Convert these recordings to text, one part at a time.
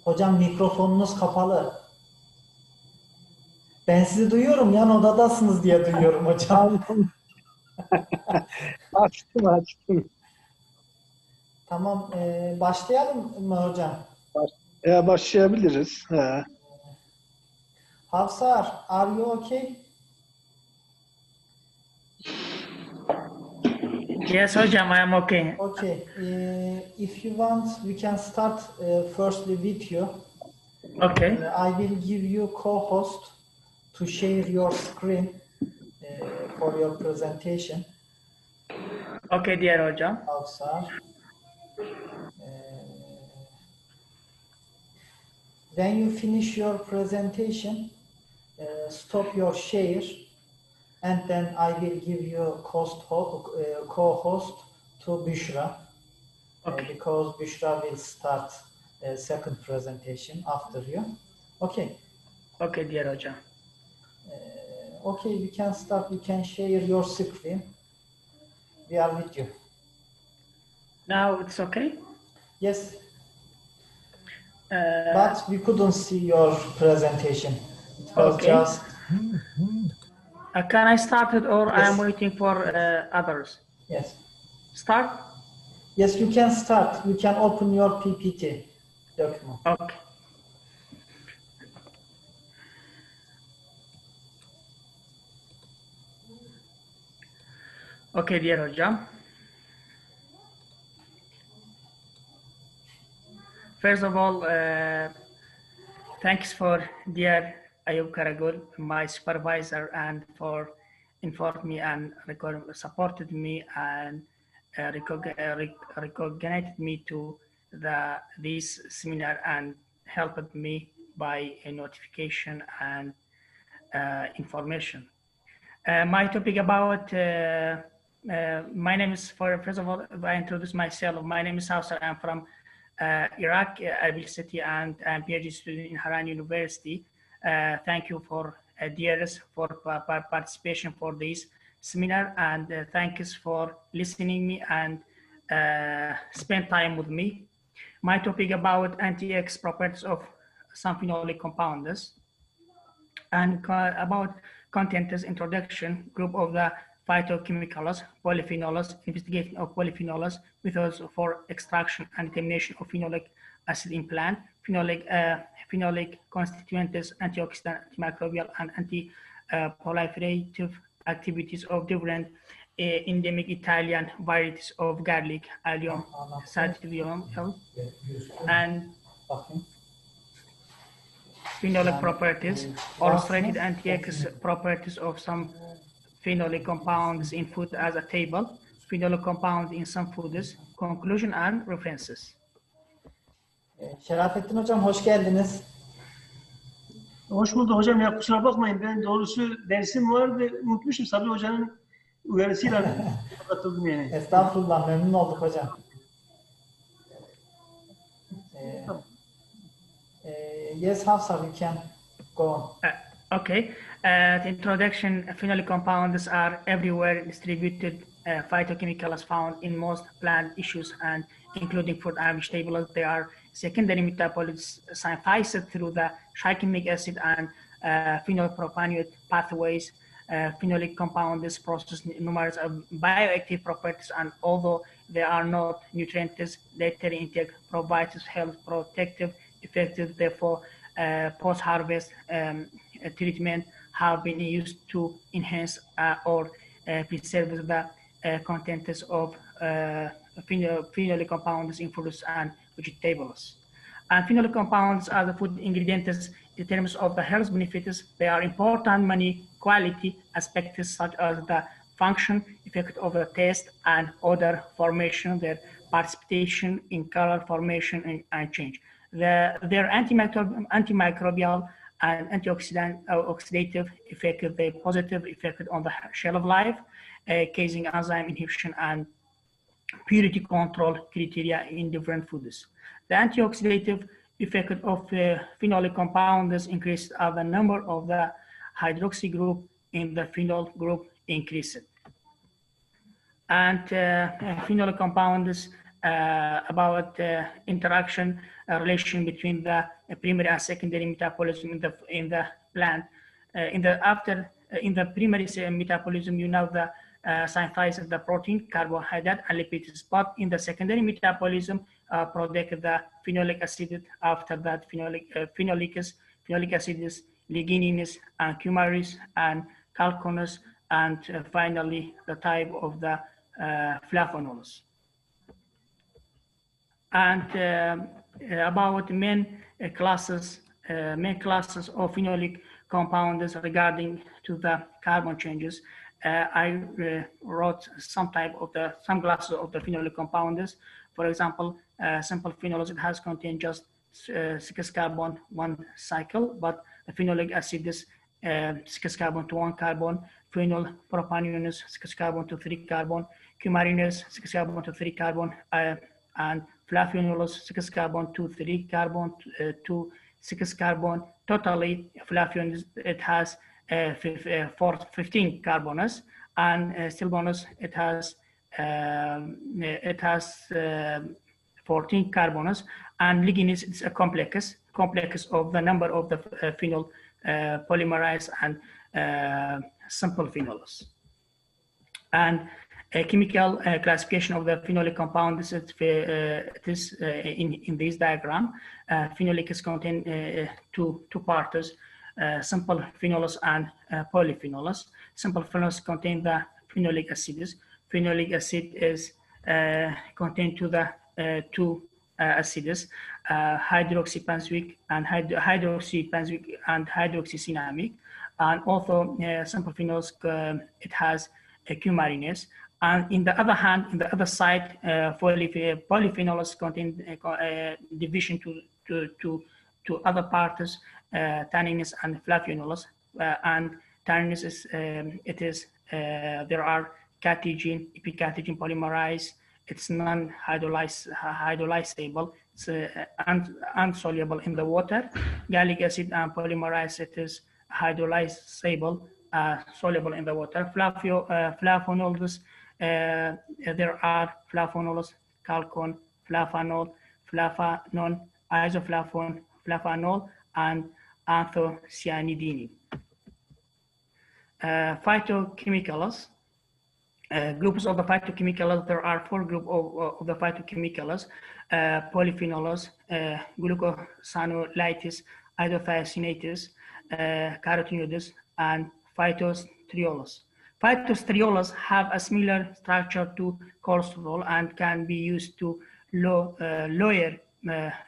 Hocam mikrofonunuz kapalı. Ben sizi duyuyorum, yan odadasınız diye duyuyorum hocam. Açtım. Tamam, başlayalım mı hocam? Başlayabiliriz. He. Hawsar, are you okay? Yes, hocam, I am okay. Okay, if you want, we can start firstly with you. Okay. I will give you co-host to share your screen for your presentation. Okay, dear hocam. Hawsar. When you finish your presentation, stop your share, and then I will give you co-host to Büşra, Okay. because Büşra will start second presentation after you. Okay. Okay, dear hocam. Okay, we can start. You can share your screen. We are with you. Now it's okay? Yes. But we couldn't see your presentation. It was Okay. just... Can I start it, or I am Yes. waiting for others? Yes. Start? Yes, you can start. You can open your PPT document. Okay. Okay, dear hocam. First of all, thanks for dear Ayub Karagul, my supervisor, and for informed me and supported me and recognized me to this seminar and helped me by a notification and information. My topic about my name is, first of all, I introduce myself. My name is Hawsar. I'm from Iraq, Erbil City, and I'm PhD student in Haran University. Thank you for dearest for participation for this seminar, and thanks for listening me and spend time with me. My topic about anti-X properties of some phenolic compounds, and about contents introduction, group of the phytochemicals, polyphenols, investigation of polyphenols, methods for extraction and determination of phenolic acid in plant, phenolic constituents, antioxidant, antimicrobial, and anti-proliferative activities of different endemic Italian varieties of garlic, allium, sativum, and phenolic properties, illustrated anti-X properties of some phenolic compounds in food as a table, phenolic compounds in some foods, conclusion and references. Şerafettin hocam hoş geldiniz. Hoş bulduk hocam, ya kusura bakmayın, ben doğrusu dersim vardı, unutmuşum. Sabri hocanın uyarısıyla katıldım yani. Estağfurullah, memnun olduk hocam. Yes, Hawsar, you can go on. Okay. The introduction, phenolic compounds are everywhere distributed. Phytochemicals found in most plant tissues and including food and vegetables. They are secondary metabolites synthesized through the shikemic acid and phenolpropanoate pathways. Phenolic compounds possess numerous bioactive properties, and although they are not nutrients, later intake provides health protective effects. Therefore, post-harvest treatment have been used to enhance or preserve the contents of phenolic compounds in fruits and vegetables. And phenolic compounds are the food ingredients in terms of the health benefits. They are important many quality aspects such as the function, effect of the taste and odor formation, their participation in color formation and change. Their antimicrobial and antioxidant oxidative effect, the positive effect on the shelf life, casing enzyme inhibition, and purity control criteria in different foods. The antioxidative effect of phenolic compounds increased as the number of the hydroxy group in the phenol group increased. And phenolic compounds about interaction relation between the primary and secondary metabolism in the plant. In the primary metabolism, you know the synthesize the protein, carbohydrate, and lipids. But in the secondary metabolism, produce the phenolic acid. After that, phenolic acids, lignins, and coumarins, and chalcones, and finally the type of the flavonols. And about main classes of phenolic compounds regarding to the carbon changes. I wrote some classes of the phenolic compounds. For example, simple phenols, it has contained just 6 carbon, 1 cycle, but the phenolic acid is 6 carbon to 1 carbon, phenol propanones 6 carbon to 3 carbon, coumarins 6 carbon to 3 carbon, and flavanols 6 carbon to 3 carbon to 6 carbon. Totally, flavanols, it has 15 carbones, and stilbones, it has 14 carbones, and lignins, it's a complex of the number of the phenol polymerase and simple phenols. And a chemical classification of the phenolic compound is in this diagram. Phenolic is contained two parts, simple phenols and polyphenols. Simple phenols contain the phenolic acids. Phenolic acid is contained to the two acids, hydroxybenzoic and hydroxycinnamic. And also simple phenols, it has coumarins. And in the other hand, in the other side, polyphenols contain division to other parts, tannins and flavanols. And tannins is there are catechin, epicatechin polymerase. It's non-hydolysable. It's insoluble in the water. Gallic acid and polymerase, it is hydolysable, soluble in the water. Flavonols, there are flavonols, chalcone, flavanol, flavanon, isoflavone, flavanol, and anthocyanidine. Phytochemicals. Groups of the phytochemicals, there are 4 groups of the phytochemicals: polyphenols, glucosinolates, isothiocinates, carotenoids, and phytosteriols. Phytosteriols have a similar structure to cholesterol and can be used to lower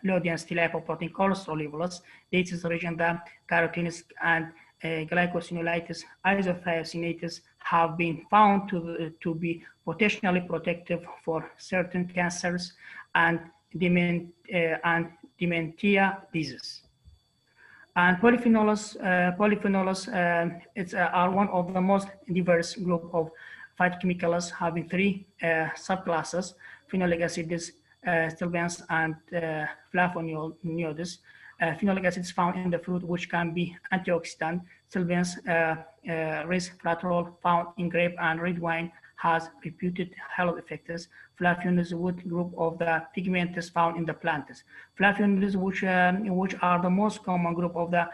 low-density lipoprotein cholesterol levels. This is the reason that carotenoids and glycosinolates, isothiocyanates have been found to be potentially protective for certain cancers and dementia disease. And polyphenols are one of the most diverse group of phytochemicals, having 3 subclasses: phenolic acids, stilbenes, and flavonoids. Phenolic acids found in the fruit, which can be antioxidant. Stilbenes, resveratrol, found in grape and red wine, has reputed health effects. Flavonoids, wood group of the pigments found in the plants. Flavonoids, which are the most common group of the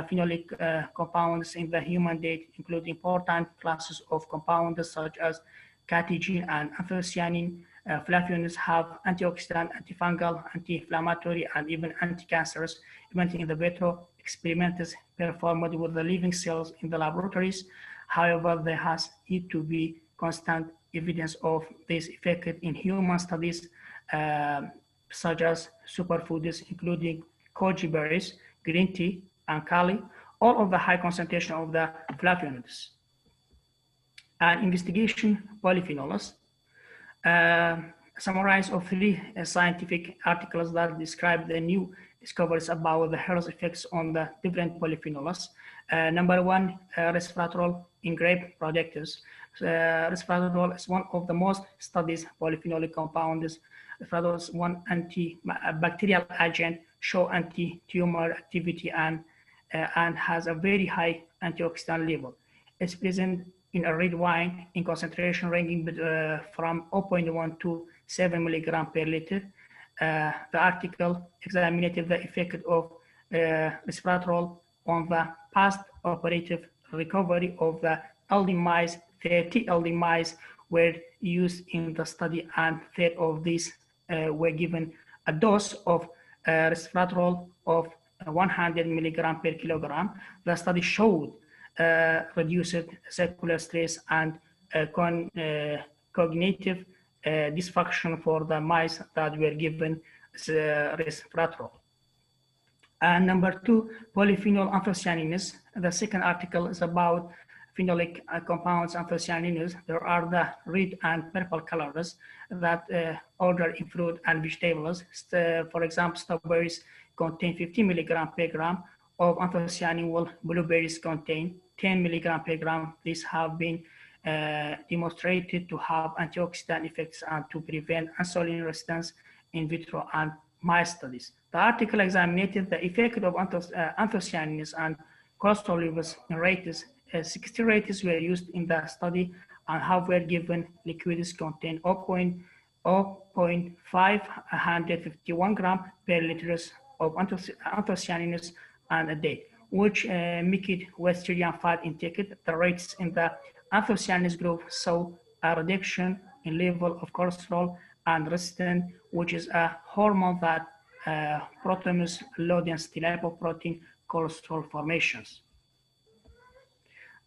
phenolic compounds in the human diet, include important classes of compounds such as catechin and anthocyanin. Flavonoids have antioxidant, antifungal, anti-inflammatory, and even anti-cancerous. Even in the vitro experiments performed with the living cells in the laboratories. However, there has yet to be constant evidence of this effect in human studies, such as superfoods, including goji berries, green tea, and kali, all of the high concentration of the flavonoids. And investigation polyphenols. Summarize of 3 scientific articles that describe the new discoveries about the health effects on the different polyphenols. Number 1, resveratrol in grape products. Resveratrol is one of the most studied polyphenolic compounds. Resveratrol is one antibacterial agent, show anti-tumor activity, and has a very high antioxidant level. It's present in a red wine in concentration ranging from 0.1 to 7 milligram per liter. The article examined the effect of resveratrol on the post-operative recovery of the LD mice. 30 LD mice were used in the study, and 30 of these were given a dose of resveratrol of 100 milligram per kilogram. The study showed reduced circular stress and cognitive dysfunction for the mice that were given resveratrol. And number 2, polyphenol anthocyanins. The second article is about phenolic compounds anthocyanins. There are the red and purple colors that occur in fruit and vegetables. For example, strawberries contain 50 milligram per gram of anthocyanin, while blueberries contain 10 milligram per gram. These have been demonstrated to have antioxidant effects and to prevent insulin resistance in vitro and mice studies. The article examined the effect of anthocyanins and cholesterol levels in rates. 60 rates were used in the study, and half were given liquids contain 0.551 gram per liters of anthocyanins and a day, which mimicked Western fat intake. The rates in the anthocyanins group saw a reduction in level of cholesterol and resistin, which is a hormone that promotes low-density lipoprotein cholesterol formations.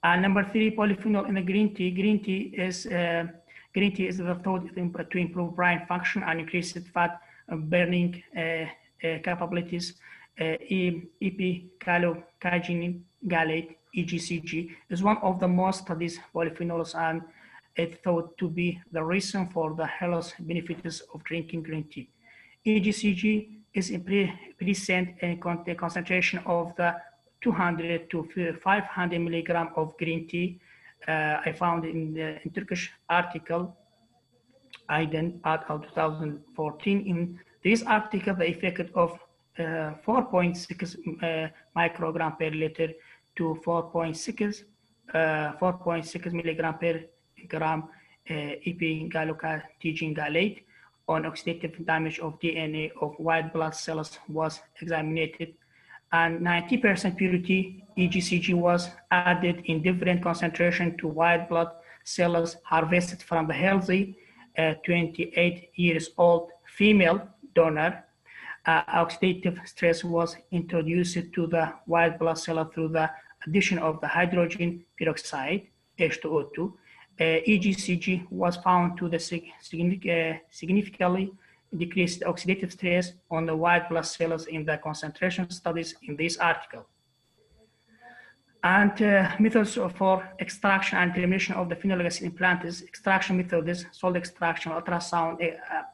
And number 3, polyphenol in the green tea. Green tea is the thought to improve brain function and increase fat burning capabilities. Epicallocaginin gallate (EGCG) is one of the most studied polyphenols, and it's thought to be the reason for the health benefits of drinking green tea. EGCG is present in the concentration of the 200 to 500 milligram of green tea. I found in Turkish article, Aydın et al. 2014. In this article, the effect of 4.6 microgram per liter to 4.6 milligram per gram epicallocaginin gallate on oxidative damage of DNA of white blood cells was examined, and 90% purity EGCG was added in different concentration to white blood cells harvested from the healthy 28 years old female donor. Oxidative stress was introduced to the white blood cell through the addition of the hydrogen peroxide, H2O2. EGCG was found to significantly decrease oxidative stress on the white blood cells in the concentration studies in this article. And methods for extraction and elimination of the phenolic acid in plants. Extraction methods: salt extraction, ultrasound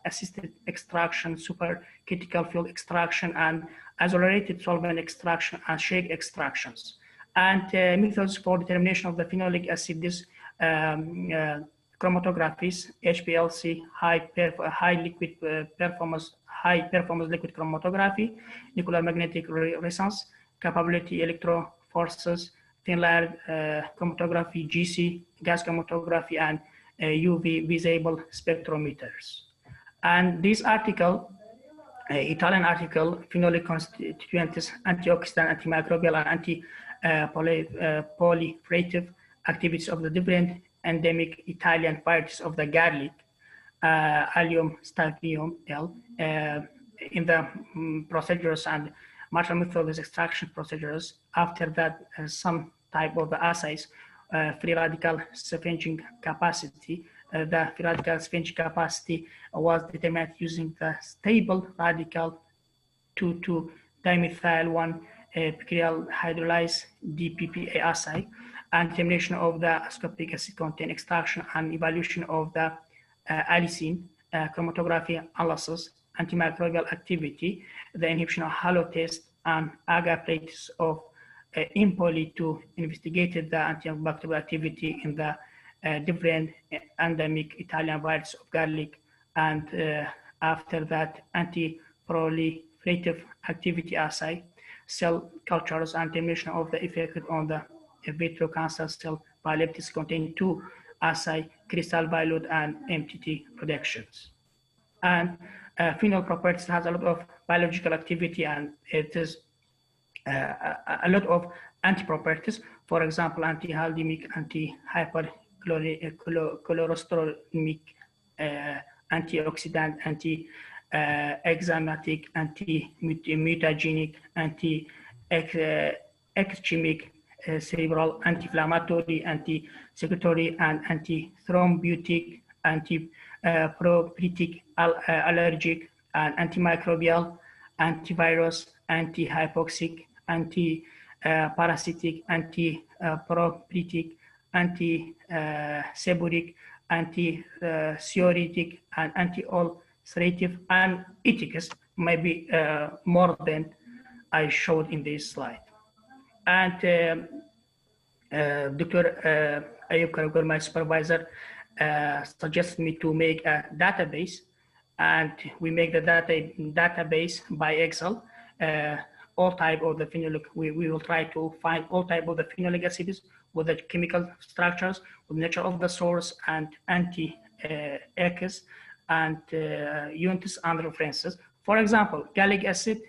assisted extraction, supercritical field extraction, and isolated solvent extraction and shake extractions. And methods for determination of the phenolic acids: chromatographies, HPLC, high performance liquid chromatography, nuclear magnetic resonance, capability electroforces, thin layer chromatography, GC, gas chromatography, and UV visible spectrometers. And this article, Italian article, phenolic constituents, antioxidant, antimicrobial, and anti-proliferative activities of the different endemic Italian varieties of the garlic, Allium stavium L, in the procedures and martial methods extraction procedures. After that, some type of the assays, free radical scavenging capacity. The free radical scavenging capacity was determined using the stable radical 2,2-dimethyl 1-pyryl hydrolyse DPPA assay, and determination of the ascorbic acid content extraction and evaluation of the allicin, chromatography analysis, antimicrobial activity, the inhibition of halo test, and agar plates of Empoli to investigate the antibacterial activity in the different endemic Italian varieties of garlic, and after that, anti-proliferative activity assay, cell cultures, and determination of the effect on the in vitro cancer cell biopsies contain 2 assay, crystal violet and MTT reductions. And phenol properties has a lot of biological activity, and it is a lot of anti-properties. For example, anti-aldemic, anti-hypercholesterolemic, antioxidant, anti-enzymatic, anti-mutagenic, anti-ischemic, cerebral, anti-inflammatory, anti-secretory, and anti-thrombotic, anti-prophylactic, allergic, and antimicrobial, antivirus, anti-hypoxic, anti-parasitic, anti-prophylactic, anti-seborrheic, anti-psoriatic, and anti-ulcerative, and etics, maybe more than I showed in this slide. And Dr. Ayub Karagol, my supervisor, suggested me to make a database, and we make the database by Excel. All type of the phenolic, we will try to find all type of the phenolic acids with the chemical structures, with nature of the source, and anti-X and units and references. For example, gallic acid,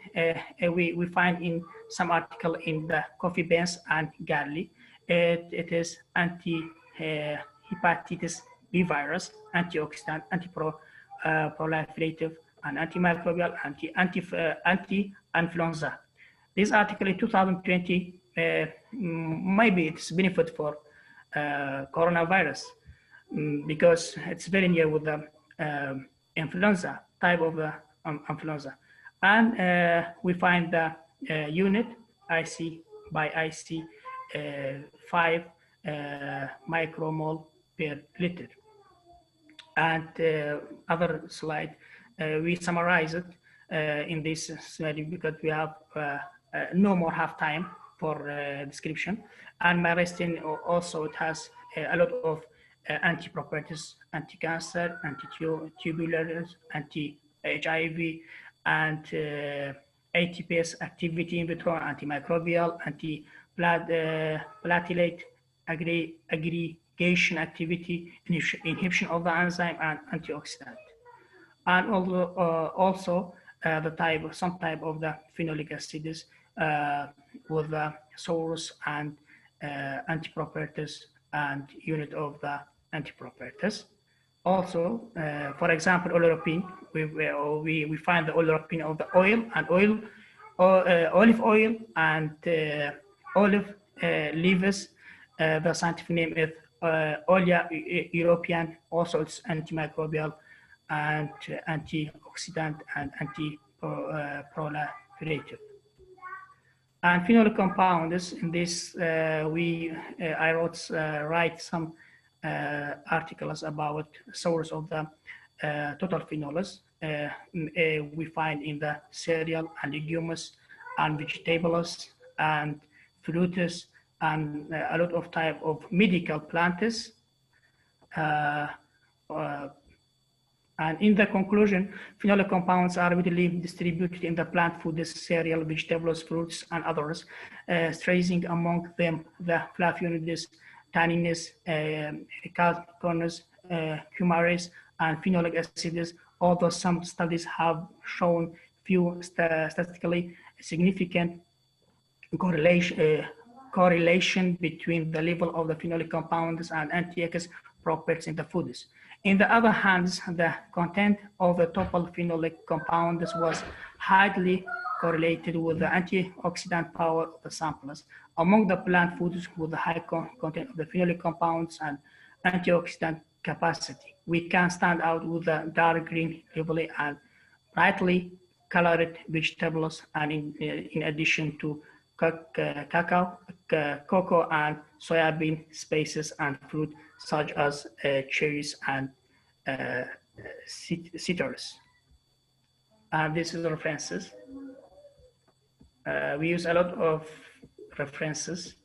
we find in some article in the coffee beans and garlic. It is anti-hepatitis B virus, antioxidant, anti-proliferative, and antimicrobial, anti-influenza. This article in 2020, maybe it's benefit for coronavirus because it's very near with the influenza type of the influenza. And we find the unit IC by IC 5 micromole per liter. And other slide, we summarize it in this slide because we have no more have time for description. And myristin also, it has a lot of anti-properties, anti-cancer, anti-tubular, anti-HIV, and ATPase activity in vitro, antimicrobial, anti-platelet aggregation activity, inhibition of the enzyme, and antioxidant. And also some type of the phenolic acids with the source and anti-properties and unit of the anti-properties. Also, for example, oleuropein, we find the oleuropein of the oil and olive oil and olive leaves. The scientific name is Olea european. Also, it's antimicrobial and antioxidant and anti-proliferative. And phenolic compounds. In this, I write some articles about source of the total phenols we find in the cereal and legumes and vegetables and fruits and a lot of type of medical plants. And in the conclusion, phenolic compounds are readily distributed in the plant foods, cereal, vegetables, fruits, and others, tracing among them the flavonoids, tannins, catechins, coumarins, and phenolic acids, although some studies have shown few statistically significant correlation between the level of the phenolic compounds and anti-X properties in the foods. In the other hand, the content of the total phenolic compounds was highly correlated with the antioxidant power of the samples. Among the plant foods with the high content of the phenolic compounds and antioxidant capacity, we can stand out with the dark green level and brightly colored vegetables, and in addition to cacao, cocoa, and soybean species and fruit such as cherries and citrus. And this is the references. We use a lot of references.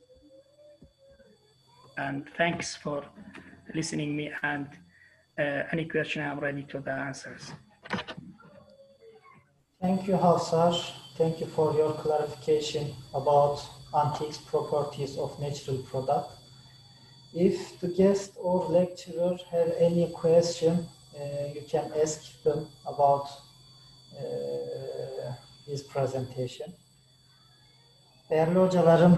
And thanks for listening me, and any question I'm ready to the answers. Thank you, Hawsar. Thank you for your clarification about anti-X properties of natural product. If the guest or lecturer have any question, you can ask them about his presentation. Değerli hocalarım,